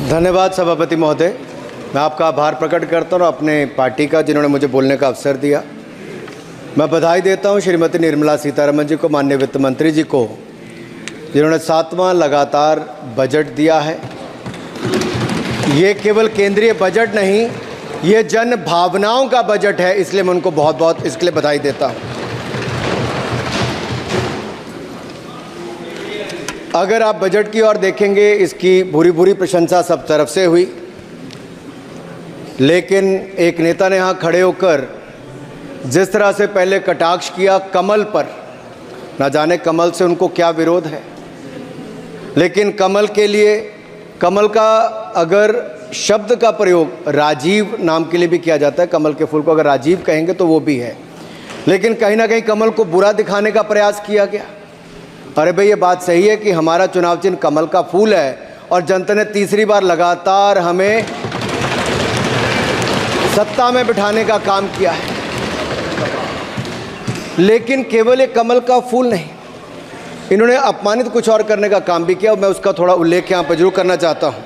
धन्यवाद सभापति महोदय। मैं आपका आभार प्रकट करता हूँ अपने पार्टी का, जिन्होंने मुझे बोलने का अवसर दिया। मैं बधाई देता हूँ श्रीमती निर्मला सीतारमण जी को, माननीय वित्त मंत्री जी को, जिन्होंने 7वां लगातार बजट दिया है। ये केवल केंद्रीय बजट नहीं, ये जन भावनाओं का बजट है, इसलिए मैं उनको बहुत बहुत इसके लिए बधाई देता हूँ। अगर आप बजट की ओर देखेंगे, इसकी भूरी भूरी प्रशंसा सब तरफ से हुई, लेकिन एक नेता ने यहाँ खड़े होकर जिस तरह से पहले कटाक्ष किया कमल पर, ना जाने कमल से उनको क्या विरोध है, लेकिन कमल के लिए, कमल का अगर शब्द का प्रयोग राजीव नाम के लिए भी किया जाता है, कमल के फूल को अगर राजीव कहेंगे तो वो भी है, लेकिन कहीं ना कहीं कमल को बुरा दिखाने का प्रयास किया गया। अरे भाई, ये बात सही है कि हमारा चुनाव चिन्ह कमल का फूल है और जनता ने तीसरी बार लगातार हमें सत्ता में बिठाने का काम किया है, लेकिन केवल एक कमल का फूल नहीं, इन्होंने अपमानित कुछ और करने का काम भी किया और मैं उसका थोड़ा उल्लेख यहाँ पर जरूर करना चाहता हूँ।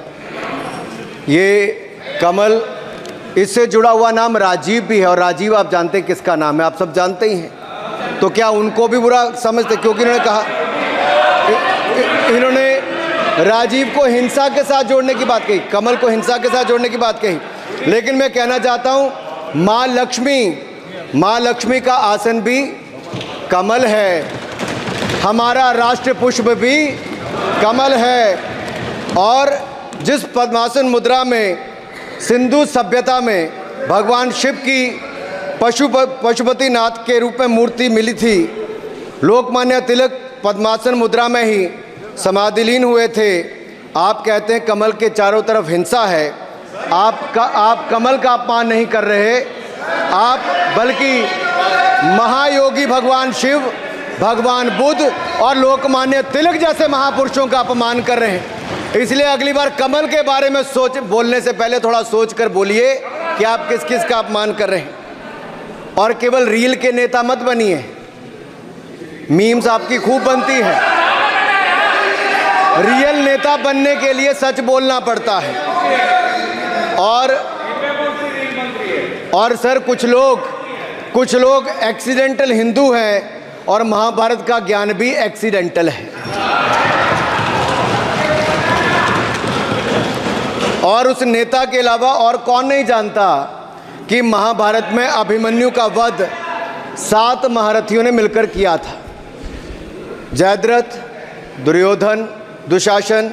ये कमल, इससे जुड़ा हुआ नाम राजीव भी है, और राजीव आप जानते हैं किसका नाम है, आप सब जानते ही हैं। तो क्या उनको भी बुरा समझते? क्योंकि इन्होंने कहा, इन्होंने राजीव को हिंसा के साथ जोड़ने की बात कही, कमल को हिंसा के साथ जोड़ने की बात कही, लेकिन मैं कहना चाहता हूँ माँ लक्ष्मी का आसन भी कमल है, हमारा राष्ट्र पुष्प भी कमल है, और जिस पद्मासन मुद्रा में सिंधु सभ्यता में भगवान शिव की पशुपति नाथ के रूप में मूर्ति मिली थी, लोकमान्य तिलक पद्मासन मुद्रा में ही समाधिलीन हुए थे। आप कहते हैं कमल के चारों तरफ हिंसा है। आप कमल का अपमान नहीं कर रहे, आप बल्कि महायोगी भगवान शिव, भगवान बुद्ध और लोकमान्य तिलक जैसे महापुरुषों का अपमान कर रहे हैं। इसलिए अगली बार कमल के बारे में बोलने से पहले थोड़ा सोच कर बोलिए कि आप किस किस का अपमान कर रहे हैं। और केवल रील के नेता मत बनिए, मीम्स आपकी खूब बनती है। रियल नेता बनने के लिए सच बोलना पड़ता है। और सर, कुछ लोग एक्सीडेंटल हिंदू हैं और महाभारत का ज्ञान भी एक्सीडेंटल है। और उस नेता के अलावा और कौन नहीं जानता कि महाभारत में अभिमन्यु का वध 7 महारथियों ने मिलकर किया था। जयद्रथ, दुर्योधन, दुशासन,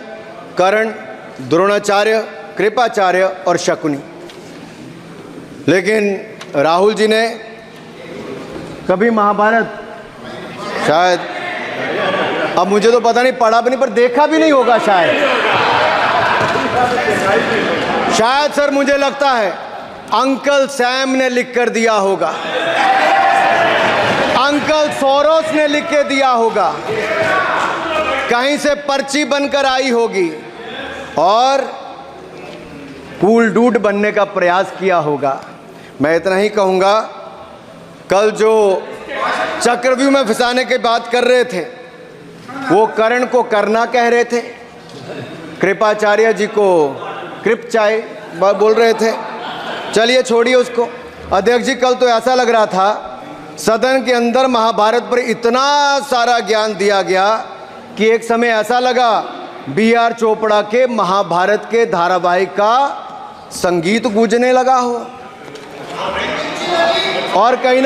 कर्ण, द्रोणाचार्य, कृपाचार्य और शकुनी। लेकिन राहुल जी ने कभी महाभारत, शायद, अब मुझे तो पता नहीं, पढ़ा भी नहीं, पर देखा भी नहीं होगा शायद सर, मुझे लगता है अंकल सैम ने लिख कर दिया होगा, अंकल सोरोस ने लिख के दिया होगा, कहीं से पर्ची बनकर आई होगी और कूल डूड बनने का प्रयास किया होगा। मैं इतना ही कहूँगा, कल जो चक्रव्यूह में फंसाने की बात कर रहे थे, वो कर्ण को करना कह रहे थे, कृपाचार्य जी को कृपचाय बोल रहे थे। चलिए छोड़िए उसको। अध्यक्ष जी, कल तो ऐसा लग रहा था सदन के अंदर महाभारत पर इतना सारा ज्ञान दिया गया कि एक समय ऐसा लगा BR चोपड़ा के महाभारत के धारावाहिक का संगीत गूंजने लगा हो। और कहीं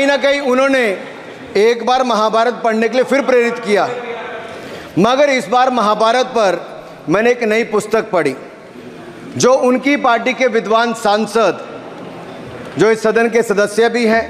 ना कहीं उन्होंने एक बार महाभारत पढ़ने के लिए फिर प्रेरित किया। मगर इस बार महाभारत पर मैंने एक नई पुस्तक पढ़ी, जो उनकी पार्टी के विद्वान सांसद, जो इस सदन के सदस्य भी हैं,